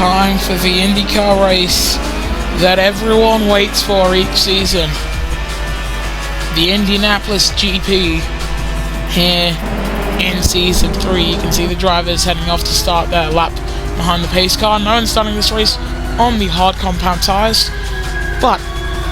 time for the INDYCAR race that everyone waits for each season. The Indianapolis GP here in Season 3. You can see the drivers heading off to start their lap behind the pace car. No one's starting this race on the hard compound tyres, but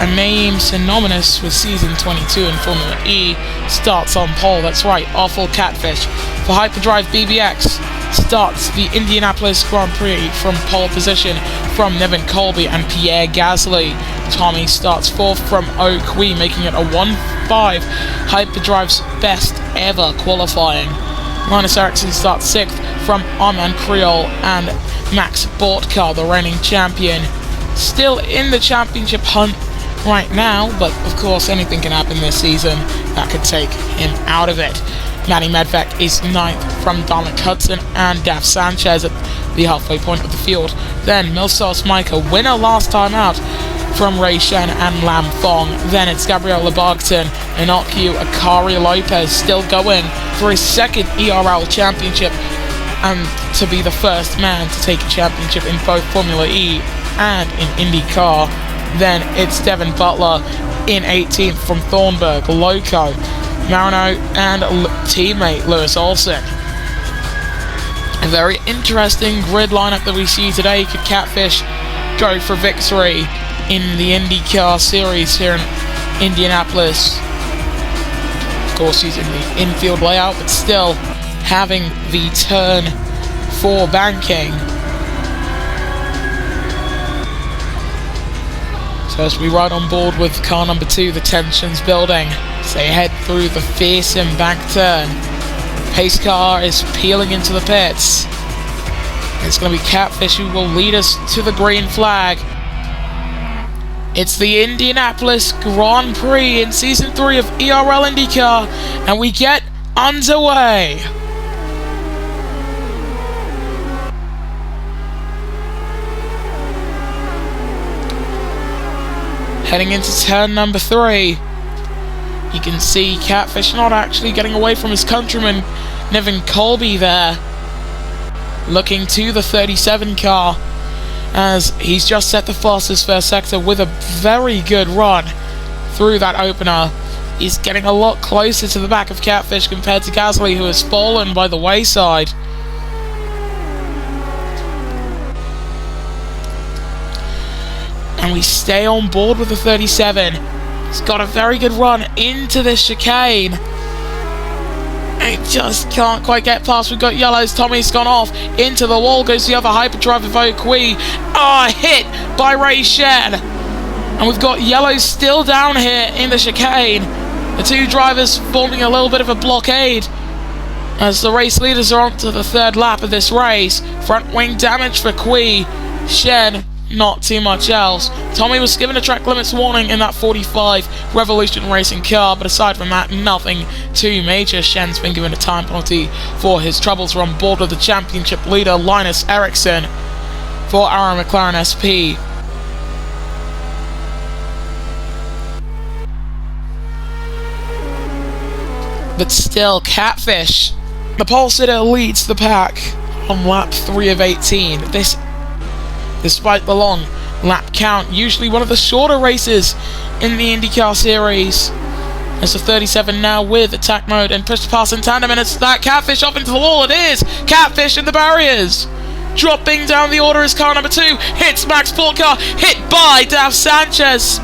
a name synonymous with Season 22 in Formula E starts on pole. That's right, Awful Catfish for Hyperdrive BBX starts the Indianapolis Grand Prix from pole position from Nevin Colby and Pierre Gasly. Tommy starts 4th from O'Quee, making it a 1.5, Hyperdrive's best ever qualifying. Linus Eriksson starts 6th from Armand Creole, and Max Bortka, the reigning champion, still in the championship hunt right now, but of course anything can happen this season that could take him out of it. Matty Medvec is 9th from Dominic Hudson and Daf Sanchez at the halfway point of the field. Then Milsos Micah, winner last time out, from Ray Shen and Lam Fong. Then it's Gabriel Lebargton and Okyu Akari Lopez still going for his second ERL championship and to be the first man to take a championship in both Formula E and in INDYCAR. Then it's Devin Butler in 18th from Thornburg, Loco, Marino and teammate Lewis Olsen. A very interesting grid lineup that we see today. Could Catfish go for victory in the INDYCAR series here in Indianapolis? Of course using the infield layout, but still having the turn 4 banking. So as we ride on board with car number 2, the tension's building as they head through the fearsome back turn. Pace car is peeling into the pits. It's going to be Catfish who will lead us to the green flag. It's the Indianapolis Grand Prix in Season 3 of ERL INDYCAR, and we get underway. Heading into turn number 3, you can see Catfish not actually getting away from his countryman Nevin Colby there, looking to the 37 car as he's just set the fastest first sector with a very good run through that opener. He's getting a lot closer to the back of Catfish compared to Gasly, who has fallen by the wayside. And we stay on board with the 37. He's got a very good run into this chicane. He just can't quite get past. We've got yellows. Tommy's gone off into the wall. Goes the other hyperdrive of O'Quee. Hit by Ray Shen. And we've got yellows still down here in the chicane. The two drivers forming a little bit of a blockade as the race leaders are on to the 3rd lap of this race. Front wing damage for Quee. Shen, not too much else. Tommy was given a track limits warning in that 45 Revolution Racing car, but aside from that, nothing too major. Shen's been given a time penalty for his troubles. We're on board with the championship leader Linus Eriksson for Arrow McLaren SP. But still, Catfish, the pole sitter, leads the pack on lap 3 of 18. This, despite the long lap count, usually one of the shorter races in the INDYCAR series. It's a 37 now with attack mode and push to pass in tandem, and it's that Catfish off into the wall. It is Catfish in the barriers. Dropping down the order is car number 2. Hits Max Bortka, hit by Daf Sanchez.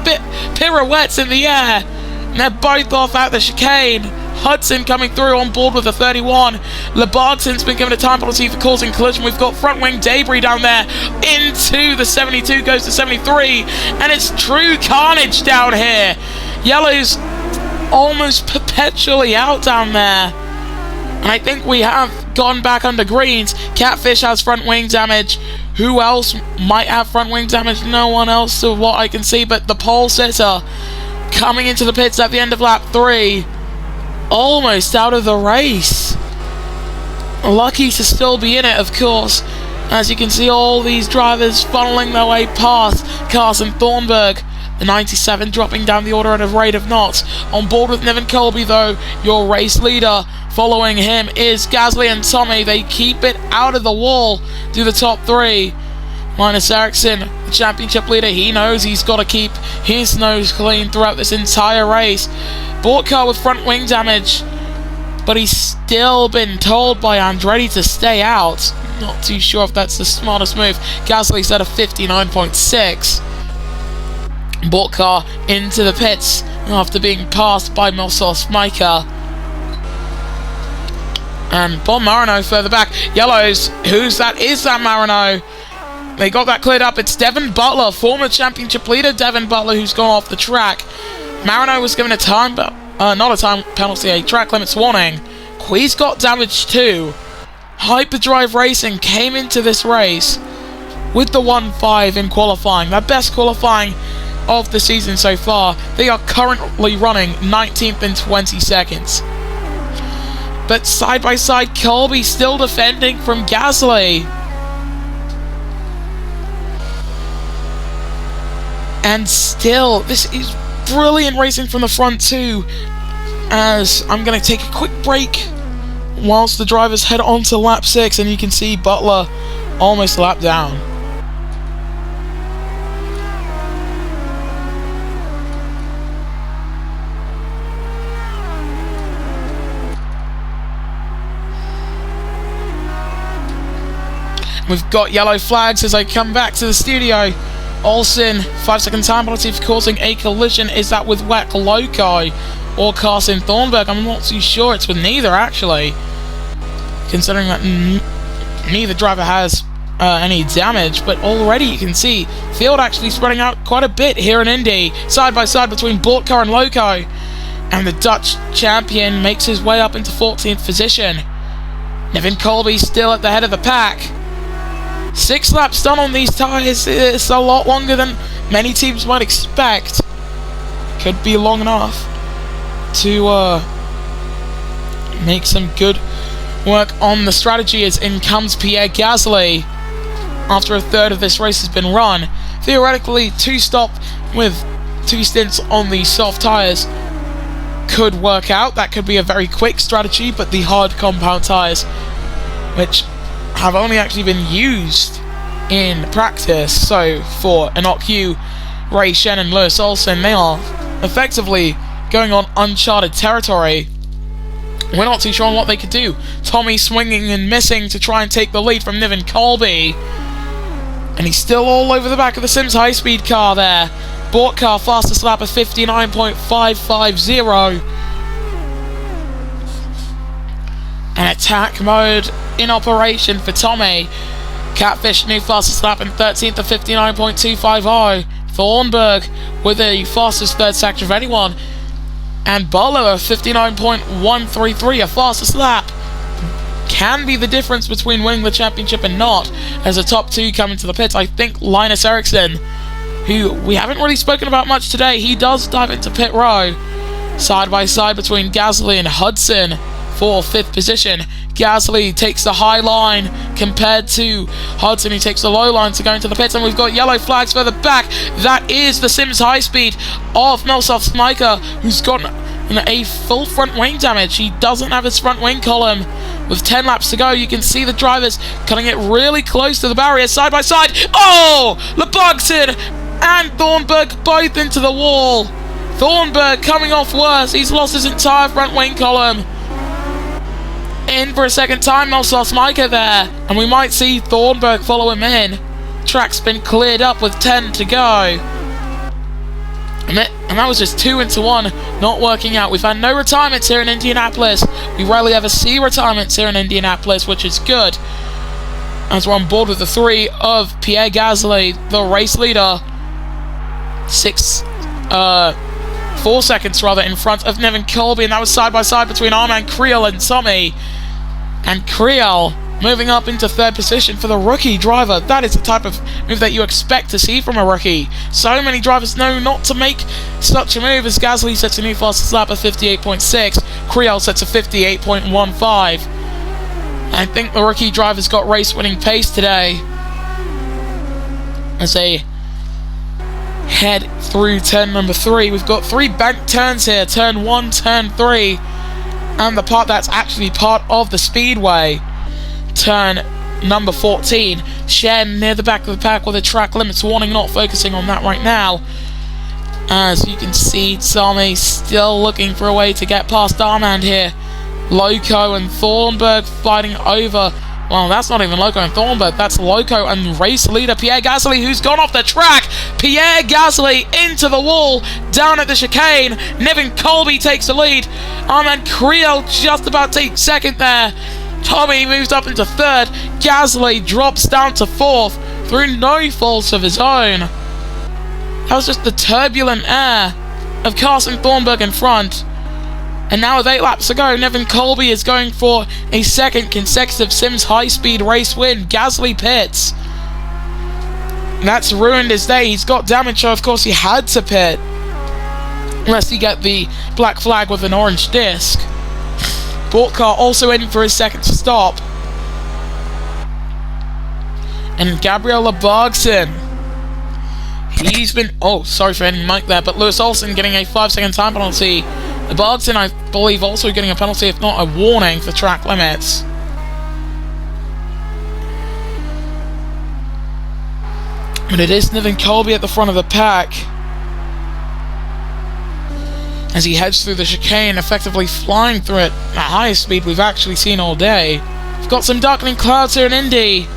Pirouettes in the air. And they're both off out the chicane. Hudson coming through on board with the 31. Lebargson's been given a time penalty for causing collision. We've got front wing debris down there into the 72, goes to 73, and it's true carnage down here. Yellow's almost perpetually out down there, and I think we have gone back under greens. Catfish has front wing damage. Who else might have front wing damage? No one else to what I can see, but the pole sitter coming into the pits at the end of lap 3. Almost out of the race. Lucky to still be in it, of course. As you can see, all these drivers funneling their way past Carson Thornburg. The 97 dropping down the order at a rate of knots. On board with Nevin Colby, though, your race leader. Following him is Gasly and Tommy. They keep it out of the wall to the top 3. Linus Eriksson, the championship leader, he knows he's got to keep his nose clean throughout this entire race. INDYCAR with front wing damage, but he's still been told by Andretti to stay out. Not too sure if that's the smartest move. Gasly's at a 59.6. INDYCAR into the pits after being passed by Milsos-Mica. And Bob Marino further back. Yellows, who's that? Is that Marino? They got that cleared up. It's Devin Butler, former championship leader Devin Butler, who's gone off the track. Marino was given a time, but not a time penalty, a track limits warning. Qui's got damage too. Hyperdrive Racing came into this race with the 1.5 in qualifying, their best qualifying of the season so far. They are currently running 19th and 22nd. But side by side, Colby still defending from Gasly. And still, this is brilliant racing from the front too. As I'm going to take a quick break whilst the drivers head on to lap 6, and you can see Butler almost a lap down. We've got yellow flags as I come back to the studio. Olsen, 5-second time penalty for causing a collision. Is that with Wet Loci or Carson Thornburg? I'm not too sure. It's with neither, actually, considering that neither driver has any damage. But already you can see field actually spreading out quite a bit here in Indy, side by side between INDYCAR and Loci. And the Dutch champion makes his way up into 14th position. Nevin Colby still at the head of the pack. 6 laps done on these tyres. It's a lot longer than many teams might expect. Could be long enough to make some good work on the strategy. As in comes Pierre Gasly after a third of this race has been run. Theoretically, 2 stop with 2 stints on the soft tyres could work out. That could be a very quick strategy, but the hard compound tyres, which have only actually been used in practice, so for Enoch Yu, Ray Shen and Lewis Olsen, they are effectively going on uncharted territory. We're not too sure on what they could do. Tommy swinging and missing to try and take the lead from Niven Colby, and he's still all over the back of the Sims high-speed car there. INDYCAR fastest lap of 59.550. And attack mode in operation for Tommy. Catfish new fastest lap in 13th of 59.250. Thornburg with the fastest third sector of anyone. And Butler of 59.133, a fastest lap. Can be the difference between winning the championship and not, as the top 2 come into the pits. I think Linus Eriksson, who we haven't really spoken about much today, he does dive into pit row. Side by side between Gasly and Hudson for 5th position. Gasly takes the high line compared to Hudson, who takes the low line to go into the pits, and we've got yellow flags further back. That is the Sims high speed of Milsos-Mica, who's got a full front wing damage. He doesn't have his front wing column. With 10 laps to go, you can see the drivers cutting it really close to the barrier, side by side. Oh! Lebogson and Thornburg both into the wall. Thornburg coming off worse. He's lost his entire front wing column. In for a second time, Milsos-Mica there, and we might see Thornburg follow him in. Track's been cleared up with 10 to go. And that was just 2 into 1, not working out. We've had no retirements here in Indianapolis. We rarely ever see retirements here in Indianapolis, which is good, as we're on board with the 3 of Pierre Gasly, the race leader. 4 seconds rather in front of Nevin Colby, and that was side by side between Armand Creel and Tommy. And Creel moving up into 3rd position for the rookie driver. That is the type of move that you expect to see from a rookie. So many drivers know not to make such a move, as Gasly sets a new fastest lap of 58.6. Creel sets a 58.15. I think the rookie driver's got race-winning pace today, as they head through turn number 3. We've got 3 bank turns here, turn 1, turn 3, and the part that's actually part of the speedway, turn number 14. Shen near the back of the pack with a track limits warning, not focusing on that right now. As you can see, Tommy still looking for a way to get past Armand here. Loco and Thornburg fighting over. Well, that's not even Loco and Thornburg, that's Loco and race leader Pierre Gasly, who's gone off the track. Pierre Gasly into the wall, down at the chicane. Nevin Colby takes the lead. Armand Creel just about takes second there. Tommy moves up into third. Gasly drops down to fourth through no fault of his own. That was just the turbulent air of Carson Thornburg in front. And now with 8 laps to go, Nevin Colby is going for a second consecutive Sims high-speed race win. Gasly pits. That's ruined his day. He's got damage, so of course he had to pit. Unless he get the black flag with an orange disc. Bortcar also in for his second stop. And Gabriel Lebargson. He's been... Oh, sorry for hitting Mike there, but Lewis Olsen getting a 5-second time penalty. Lebargson, I believe, also getting a penalty, if not a warning, for track limits. But it is Nevin Colby at the front of the pack as he heads through the chicane, effectively flying through it at the highest speed we've actually seen all day. We've got some darkening clouds here in Indy.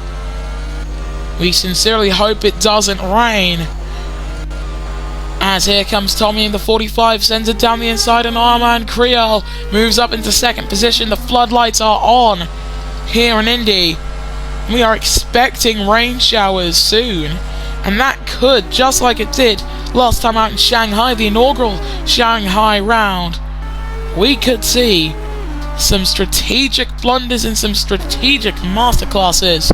We sincerely hope it doesn't rain. As here comes Tommy in the 45, sends it down the inside, and Armand Creel moves up into second position. The floodlights are on here in Indy. We are expecting rain showers soon, and that could, just like it did last time out in Shanghai, the inaugural Shanghai round, we could see some strategic blunders and some strategic masterclasses.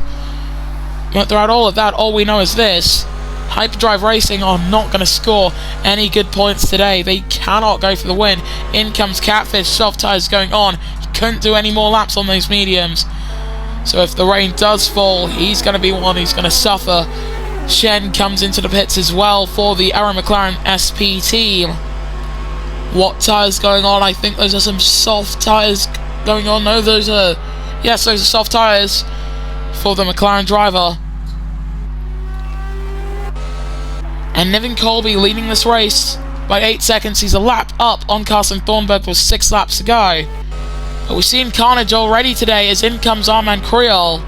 But throughout all of that, all we know is this: Hyperdrive Racing are not going to score any good points today. They cannot go for the win. In comes Catfish, soft tyres going on. He couldn't do any more laps on those mediums. So if the rain does fall, he's going to be one who's going to suffer. Shen comes into the pits as well for the Arrow McLaren SP team. What tyres going on? I think those are some soft tyres going on. No, those are... Yes, those are soft tyres for the McLaren driver. And Nevin Colby leading this race by 8 seconds. He's a lap up on Carson Thornburg with 6 laps to go. But we've seen carnage already today as in comes Armand Creel.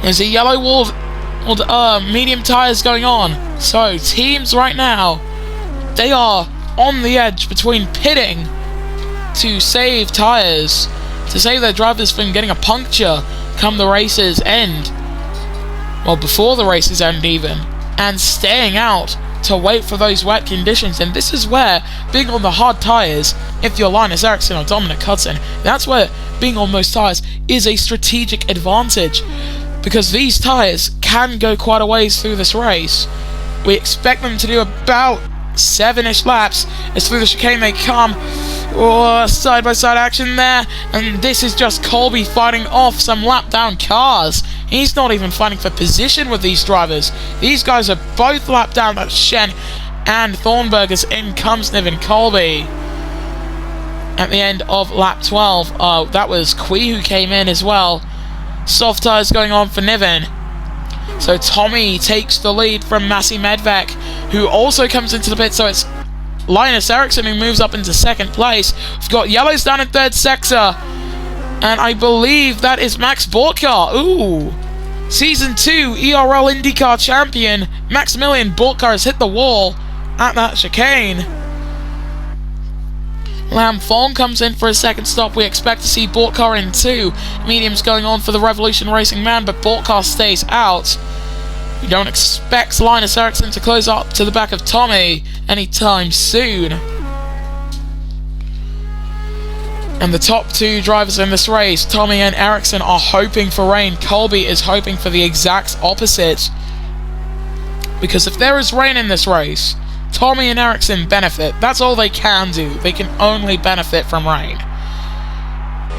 There's a yellow wall of medium tyres going on. So teams right now, they are on the edge between pitting to save tyres, to save their drivers from getting a puncture come the race's end. Well, before the race's end even. And staying out to wait for those wet conditions. And this is where being on the hard tyres, if you're Linus Eriksson or Dominic Hudson, that's where being on those tyres is a strategic advantage, because these tyres can go quite a ways through this race. We expect them to do about 7-ish laps as through the chicane they come. Oh, side-by-side action there, and this is just Colby fighting off some lap-down cars. He's not even fighting for position with these drivers. These guys are both lap down. That's Shen and Thornburg as in comes Nevin Colby. At the end of lap 12, that was Kui who came in as well. Soft tyres going on for Nevin. So Tommy takes the lead from Massey Medvec, who also comes into the pit. So it's Linus Eriksson who moves up into second place. We've got yellows down in third sector. And I believe that is Max Bortcar. Ooh. Season 2 ERL INDYCAR champion Maximilian Bortcar has hit the wall at that chicane. Lam Fong comes in for a second stop. We expect to see Bortcar in 2. Mediums going on for the Revolution Racing man, but Bortcar stays out. We don't expect Linus Eriksson to close up to the back of Tommy anytime soon. And the top 2 drivers in this race, Tommy and Eriksson, are hoping for rain. Colby is hoping for the exact opposite. Because if there is rain in this race, Tommy and Eriksson benefit. That's all they can do. They can only benefit from rain.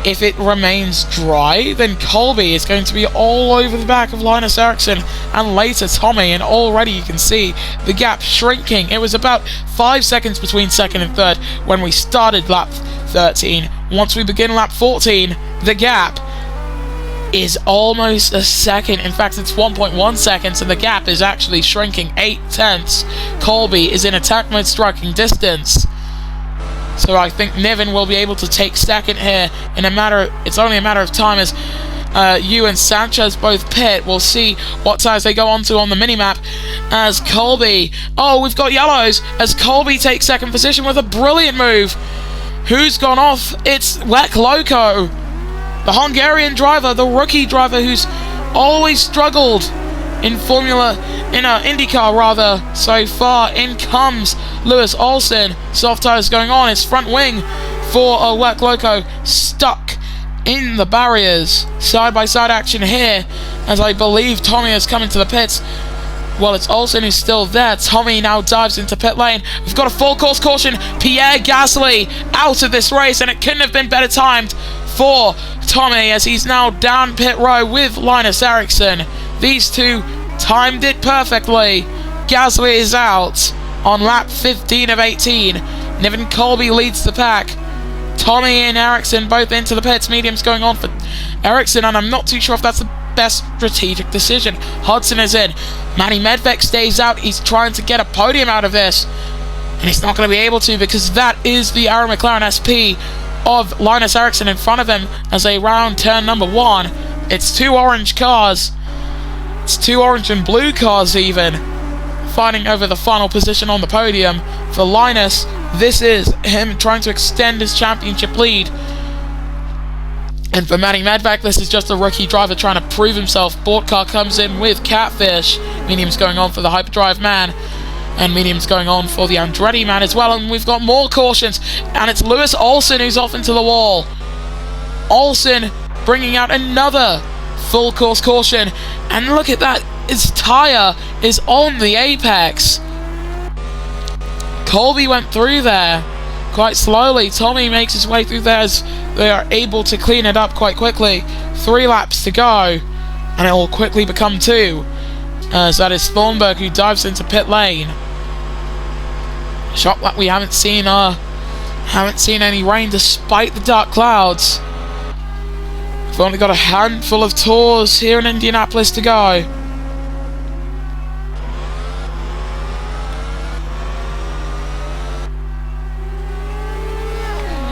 If it remains dry, then Colby is going to be all over the back of Linus Eriksson and later Tommy, and already you can see the gap shrinking. It was about 5 seconds between second and third when we started lap 13. Once we begin lap 14, the gap is almost a second. In fact, it's 1.1 seconds, and the gap is actually shrinking 8/10. Colby is in attack mode, striking distance. So I think Niven will be able to take second here in a matter. It's only a matter of time as you and Sanchez both pit. We'll see what size they go onto on the minimap as Colby. Oh, we've got yellows as Colby takes second position with a brilliant move. Who's gone off? It's Wek Loco, the Hungarian driver, the rookie driver who's always struggled in IndyCar rather so far. In comes Lewis Olsen. Soft tires going on. His front wing for Wek Loco stuck in the barriers. Side-by-side action here as I believe Tommy has come into the pits. Well, it's Olsen who's still there. Tommy now dives into pit lane. We've got a full course caution. Pierre Gasly out of this race, and it couldn't have been better timed for Tommy as he's now down pit row with Linus Eriksson. These two timed it perfectly. Gasly is out on lap 15 of 18. Niven Colby leads the pack. Tommy and Eriksson both into the pits. Medium's going on for Eriksson, and I'm not too sure if that's the best strategic decision. Hudson is in. Matty Medvec stays out. He's trying to get a podium out of this, and he's not going to be able to because that is the Arrow McLaren SP of Linus Eriksson in front of him as they round turn number 1. It's two orange cars. It's two orange and blue cars even fighting over the final position on the podium. For Linus, this is him trying to extend his championship lead. And for Matty Medvec, this is just a rookie driver trying to prove himself. Bort car comes in with Catfish. Medium's going on for the Hyperdrive man. And medium's going on for the Andretti man as well. And we've got more cautions. And it's Lewis Olsen who's off into the wall. Olsen bringing out another full course caution. And look at that. His tyre is on the apex. Colby went through there quite slowly. Tommy makes his way through there as they are able to clean it up quite quickly. 3 laps to go, and it will quickly become 2. As that is Thornburg who dives into pit lane. Shot that we haven't seen any rain despite the dark clouds. We've only got a handful of tours here in Indianapolis to go.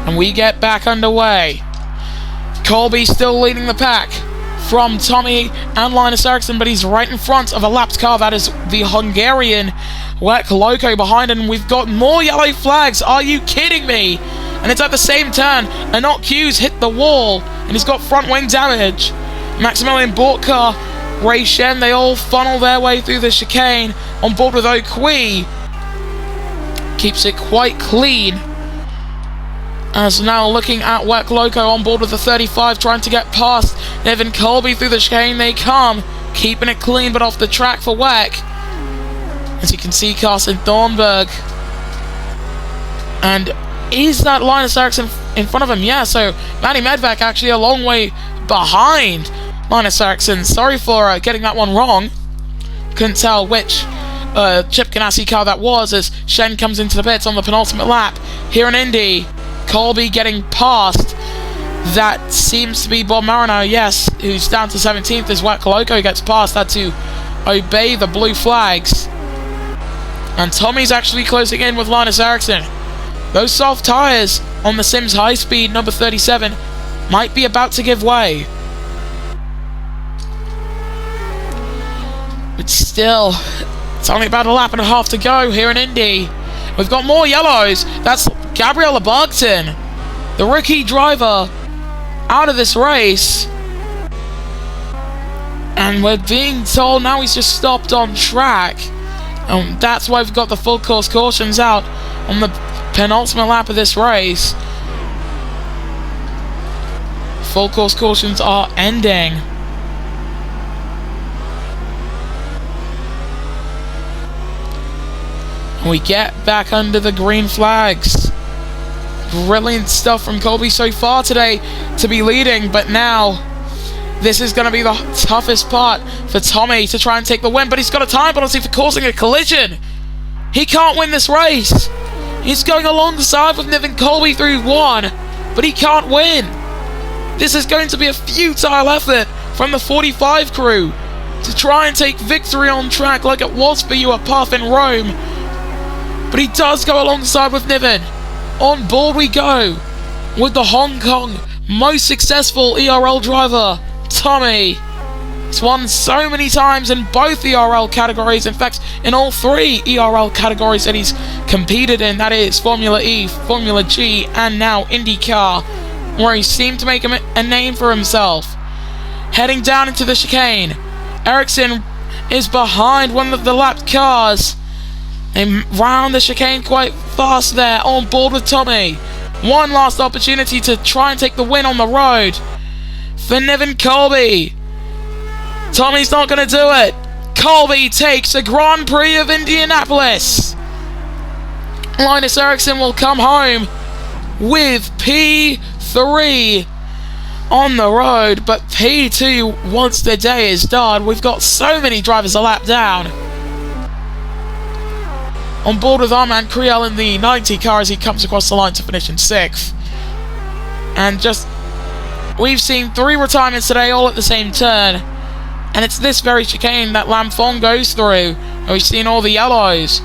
And we get back underway. Colby still leading the pack from Tommy and Linus Eriksson, but he's right in front of a lapped car. That is the Hungarian Wek Loco behind, and we've got more yellow flags. Are you kidding me? And it's at the same turn. Enoch Hughes hit the wall, and he's got front wing damage. Maximilian Bortka, Ray Shen, they all funnel their way through the chicane on board with O'Quee. Keeps it quite clean. As now looking at Wek Loco on board with the 35, trying to get past Niven Colby through the chicane. They come, keeping it clean but off the track for Wek. As you can see, Carson Thornburg. And is that Linus Eriksson in front of him? Yeah, so Matty Medvec actually a long way behind Linus Eriksson. Sorry for getting that one wrong. Couldn't tell which Chip Ganassi car that was as Shen comes into the pits on the penultimate lap. Here in Indy, Colby getting past. That seems to be Bob Marino, yes, who's down to 17th as Wek Loco gets past. Had to obey the blue flags. And Tommy's actually closing in with Linus Eriksson. Those soft tyres on the Sims High Speed number 37 might be about to give way. But still, it's only about a lap and a half to go here in Indy. We've got more yellows. That's Gabriel Barkton, the rookie driver, out of this race. And we're being told now he's just stopped on track. And that's why we've got the full course cautions out on the penultimate lap of this race. Full course cautions are ending. And we get back under the green flags. Brilliant stuff from Colby so far today to be leading, but now this is going to be the toughest part for Tommy to try and take the win, but he's got a time penalty for causing a collision. He can't win this race. He's going alongside with Niven Colby through 1, but he can't win. This is going to be a futile effort from the 45 crew to try and take victory on track like it was for you at Path in Rome. But he does go alongside with Niven. On board we go with the Hong Kong most successful ERL driver, Tommy. He's won so many times in both ERL categories, in fact in all 3 ERL categories that he's competed in, that is Formula E, Formula G and now INDYCAR, where he seemed to make a name for himself. Heading down into the chicane, Ericsson is behind one of the lapped cars. They round the chicane quite fast there, on board with Tommy. One last opportunity to try and take the win on the road for Niven Colby. Tommy's not going to do it. Colby takes the Grand Prix of Indianapolis. Linus Ericsson will come home with P3 on the road, but P2 once the day is done. We've got so many drivers a lap down. On board with our man Creel in the 90 car as he comes across the line to finish in 6th. And we've seen 3 retirements today, all at the same turn. And it's this very chicane that Lamphong goes through. We've seen all the yellows.